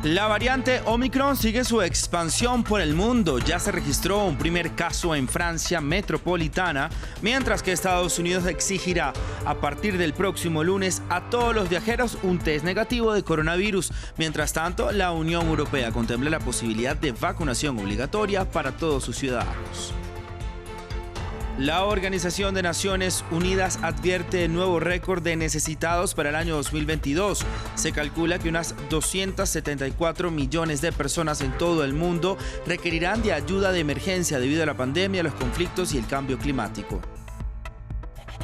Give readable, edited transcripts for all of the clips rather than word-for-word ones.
La variante Omicron sigue su expansión por el mundo. Ya se registró un primer caso en Francia metropolitana, mientras que Estados Unidos exigirá a partir del próximo lunes a todos los viajeros un test negativo de coronavirus. Mientras tanto, la Unión Europea contempla la posibilidad de vacunación obligatoria para todos sus ciudadanos. La Organización de Naciones Unidas advierte nuevo récord de necesitados para el año 2022. Se calcula que unas 274 millones de personas en todo el mundo requerirán de ayuda de emergencia debido a la pandemia, los conflictos y el cambio climático.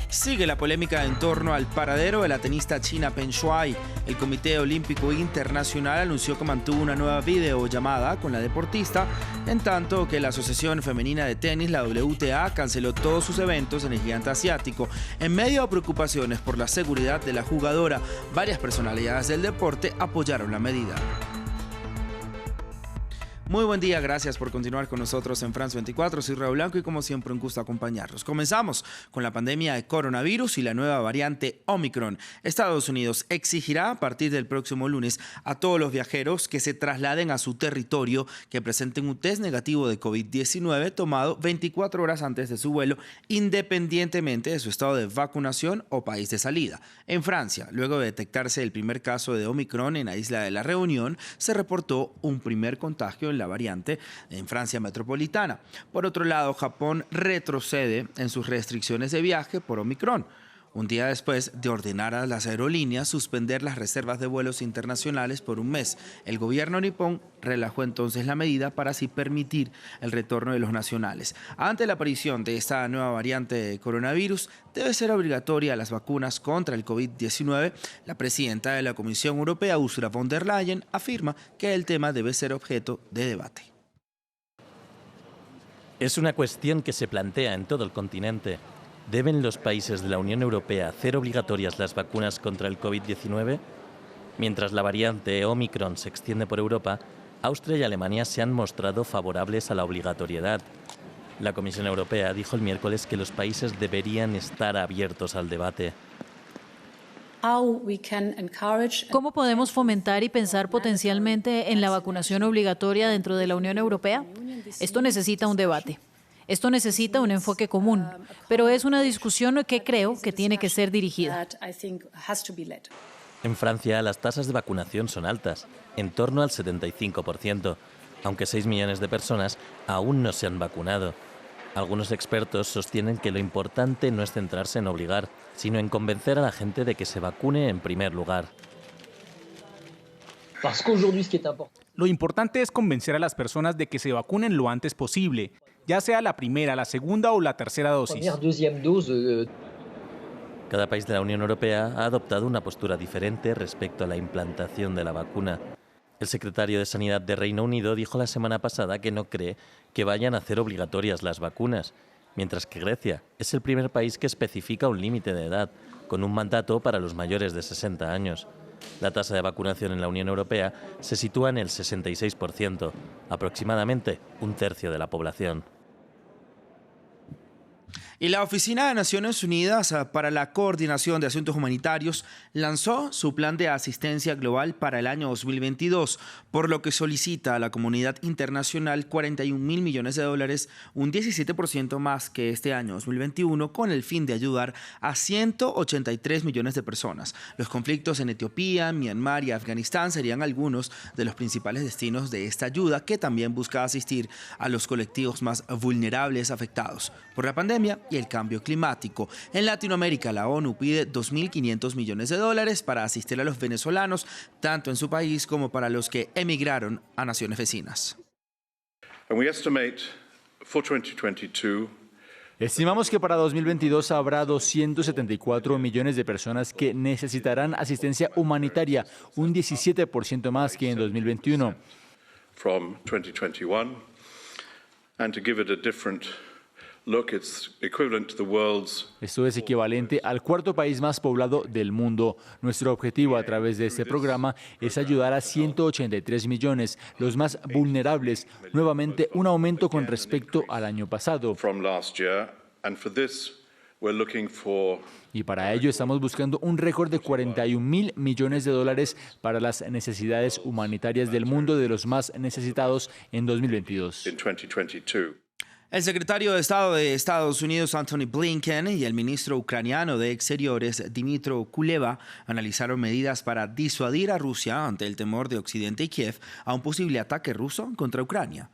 Sigue la polémica en torno al paradero de la tenista china Peng Shuai. El Comité Olímpico Internacional anunció que mantuvo una nueva videollamada con la deportista, en tanto que la Asociación Femenina de Tenis, la WTA, canceló todos sus eventos en el gigante asiático. En medio de preocupaciones por la seguridad de la jugadora, varias personalidades del deporte apoyaron la medida. Muy buen día, gracias por continuar con nosotros en France 24. Soy Raúl Blanco y como siempre un gusto acompañarlos. Comenzamos con la pandemia de coronavirus y la nueva variante Omicron. Estados Unidos exigirá a partir del próximo lunes a todos los viajeros que se trasladen a su territorio que presenten un test negativo de COVID-19 tomado 24 horas antes de su vuelo, independientemente de su estado de vacunación o país de salida. En Francia, luego de detectarse el primer caso de Omicron en la isla de la Reunión, se reportó un primer contagio en la variante en Francia metropolitana. Por otro lado, Japón retrocede en sus restricciones de viaje por Omicron, un día después de ordenar a las aerolíneas suspender las reservas de vuelos internacionales por un mes. El gobierno nipón relajó entonces la medida para así permitir el retorno de los nacionales. Ante la aparición de esta nueva variante de coronavirus, debe ser obligatoria las vacunas contra el COVID-19. La presidenta de la Comisión Europea, Ursula von der Leyen, afirma que el tema debe ser objeto de debate. Es una cuestión que se plantea en todo el continente. ¿Deben los países de la Unión Europea hacer obligatorias las vacunas contra el COVID-19? Mientras la variante Omicron se extiende por Europa, Austria y Alemania se han mostrado favorables a la obligatoriedad. La Comisión Europea dijo el miércoles que los países deberían estar abiertos al debate. ¿Cómo podemos fomentar y pensar potencialmente en la vacunación obligatoria dentro de la Unión Europea? Esto necesita un debate. Esto necesita un enfoque común, pero es una discusión que creo que tiene que ser dirigida. En Francia, las tasas de vacunación son altas, en torno al 75%, aunque 6 millones de personas aún no se han vacunado. Algunos expertos sostienen que lo importante no es centrarse en obligar, sino en convencer a la gente de que se vacune en primer lugar. Lo importante es convencer a las personas de que se vacunen lo antes posible, ya sea la primera, la segunda o la tercera dosis. Cada país de la Unión Europea ha adoptado una postura diferente respecto a la implantación de la vacuna. El secretario de Sanidad de Reino Unido dijo la semana pasada que no cree que vayan a hacer obligatorias las vacunas, mientras que Grecia es el primer país que especifica un límite de edad, con un mandato para los mayores de 60 años. La tasa de vacunación en la Unión Europea se sitúa en el 66%, aproximadamente un tercio de la población. Y la Oficina de Naciones Unidas para la Coordinación de Asuntos Humanitarios lanzó su plan de asistencia global para el año 2022, por lo que solicita a la comunidad internacional 41.000 millones de dólares, un 17% más que este año 2021, con el fin de ayudar a 183 millones de personas. Los conflictos en Etiopía, Myanmar y Afganistán serían algunos de los principales destinos de esta ayuda, que también busca asistir a los colectivos más vulnerables afectados por la pandemia y el cambio climático. En Latinoamérica, la ONU pide 2.500 millones de dólares para asistir a los venezolanos, tanto en su país como para los que emigraron a naciones vecinas. Estimamos que para 2022 habrá 274 millones de personas que necesitarán asistencia humanitaria, un 17% más que en 2021. Esto es equivalente al cuarto país más poblado del mundo. Nuestro objetivo a través de este programa es ayudar a 183 millones, los más vulnerables, nuevamente un aumento con respecto al año pasado. Y para ello estamos buscando un récord de 41.000 millones de dólares para las necesidades humanitarias del mundo de los más necesitados en 2022. El secretario de Estado de Estados Unidos, Antony Blinken, y el ministro ucraniano de Exteriores, Dmytro Kuleba, analizaron medidas para disuadir a Rusia ante el temor de Occidente y Kiev a un posible ataque ruso contra Ucrania.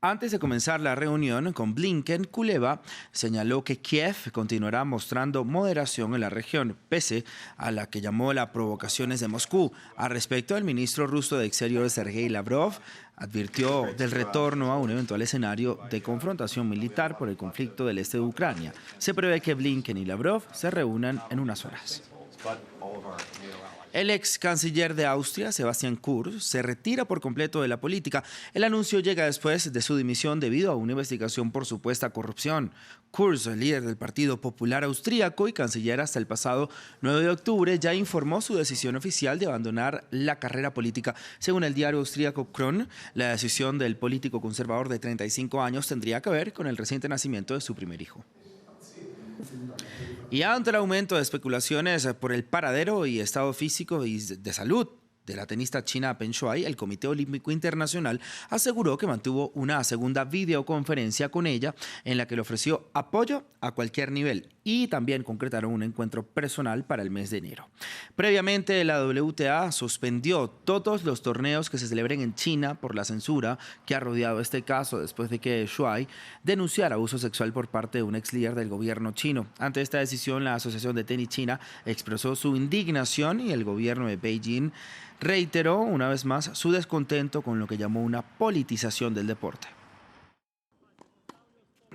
Antes de comenzar la reunión con Blinken, Kuleba señaló que Kiev continuará mostrando moderación en la región, pese a la que llamó las provocaciones de Moscú. Al respecto, el ministro ruso de Exteriores, Sergei Lavrov, advirtió del retorno a un eventual escenario de confrontación militar por el conflicto del este de Ucrania. Se prevé que Blinken y Lavrov se reúnan en unas horas. El ex canciller de Austria, Sebastian Kurz, se retira por completo de la política. El anuncio llega después de su dimisión debido a una investigación por supuesta corrupción. Kurz, líder del Partido Popular Austríaco y canciller hasta el pasado 9 de octubre, ya informó su decisión oficial de abandonar la carrera política. Según el diario austríaco Kron, la decisión del político conservador de 35 años tendría que ver con el reciente nacimiento de su primer hijo. Y ante el aumento de especulaciones por el paradero y estado físico y de salud de la tenista china Peng Shuai, el Comité Olímpico Internacional aseguró que mantuvo una segunda videoconferencia con ella en la que le ofreció apoyo a cualquier nivel y también concretaron un encuentro personal para el mes de enero. Previamente, la WTA suspendió todos los torneos que se celebren en China por la censura que ha rodeado este caso después de que Shuai denunciara abuso sexual por parte de un ex líder del gobierno chino. Ante esta decisión, la Asociación de Tenis China expresó su indignación y el gobierno de Beijing reiteró una vez más su descontento con lo que llamó una politización del deporte.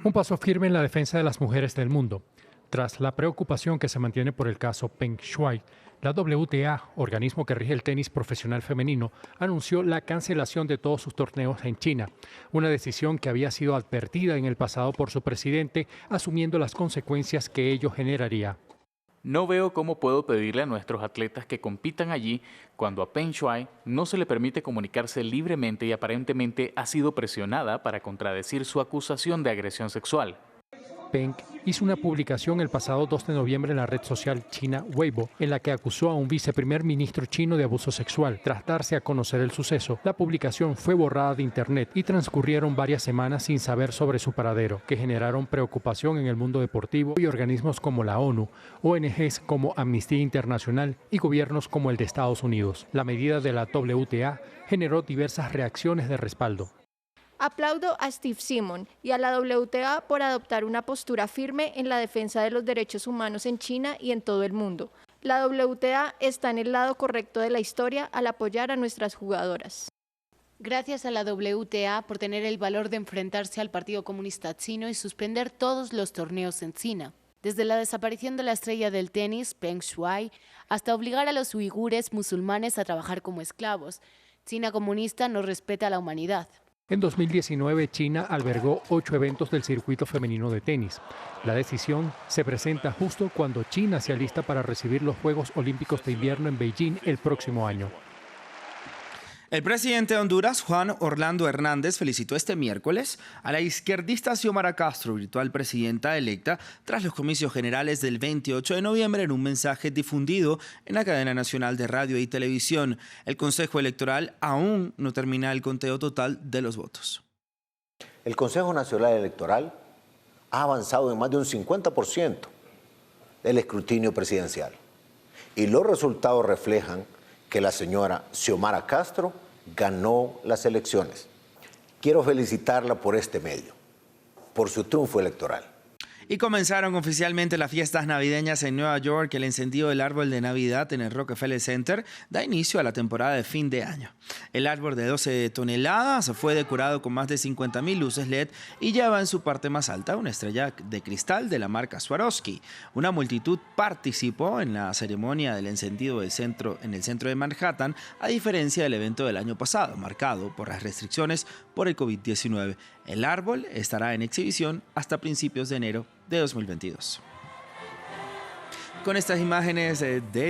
Un paso firme en la defensa de las mujeres del mundo. Tras la preocupación que se mantiene por el caso Peng Shuai, la WTA, organismo que rige el tenis profesional femenino, anunció la cancelación de todos sus torneos en China, una decisión que había sido advertida en el pasado por su presidente, asumiendo las consecuencias que ello generaría. No veo cómo puedo pedirle a nuestros atletas que compitan allí cuando a Peng Shuai no se le permite comunicarse libremente y aparentemente ha sido presionada para contradecir su acusación de agresión sexual. Peng hizo una publicación el pasado 2 de noviembre en la red social china Weibo, en la que acusó a un viceprimer ministro chino de abuso sexual. Tras darse a conocer el suceso, la publicación fue borrada de internet y transcurrieron varias semanas sin saber sobre su paradero, que generaron preocupación en el mundo deportivo y organismos como la ONU, ONGs como Amnistía Internacional y gobiernos como el de Estados Unidos. La medida de la WTA generó diversas reacciones de respaldo. Aplaudo a Steve Simon y a la WTA por adoptar una postura firme en la defensa de los derechos humanos en China y en todo el mundo. La WTA está en el lado correcto de la historia al apoyar a nuestras jugadoras. Gracias a la WTA por tener el valor de enfrentarse al Partido Comunista Chino y suspender todos los torneos en China. Desde la desaparición de la estrella del tenis, Peng Shuai, hasta obligar a los uigures musulmanes a trabajar como esclavos. China comunista no respeta a la humanidad. En 2019, China albergó 8 eventos del circuito femenino de tenis. La decisión se presenta justo cuando China se alista para recibir los Juegos Olímpicos de Invierno en Beijing el próximo año. El presidente de Honduras, Juan Orlando Hernández, felicitó este miércoles a la izquierdista Xiomara Castro, virtual presidenta electa, tras los comicios generales del 28 de noviembre en un mensaje difundido en la cadena nacional de radio y televisión. El Consejo Electoral aún no termina el conteo total de los votos. El Consejo Nacional Electoral ha avanzado en más de un 50% del escrutinio presidencial y los resultados reflejan que la señora Xiomara Castro ganó las elecciones. Quiero felicitarla por este medio, por su triunfo electoral. Y comenzaron oficialmente las fiestas navideñas en Nueva York. El encendido del árbol de Navidad en el Rockefeller Center da inicio a la temporada de fin de año. El árbol de 12 toneladas fue decorado con más de 50.000 luces LED y lleva en su parte más alta una estrella de cristal de la marca Swarovski. Una multitud participó en la ceremonia del encendido en el centro de Manhattan, a diferencia del evento del año pasado, marcado por las restricciones por el COVID-19. El árbol estará en exhibición hasta principios de enero de 2022. Con estas imágenes de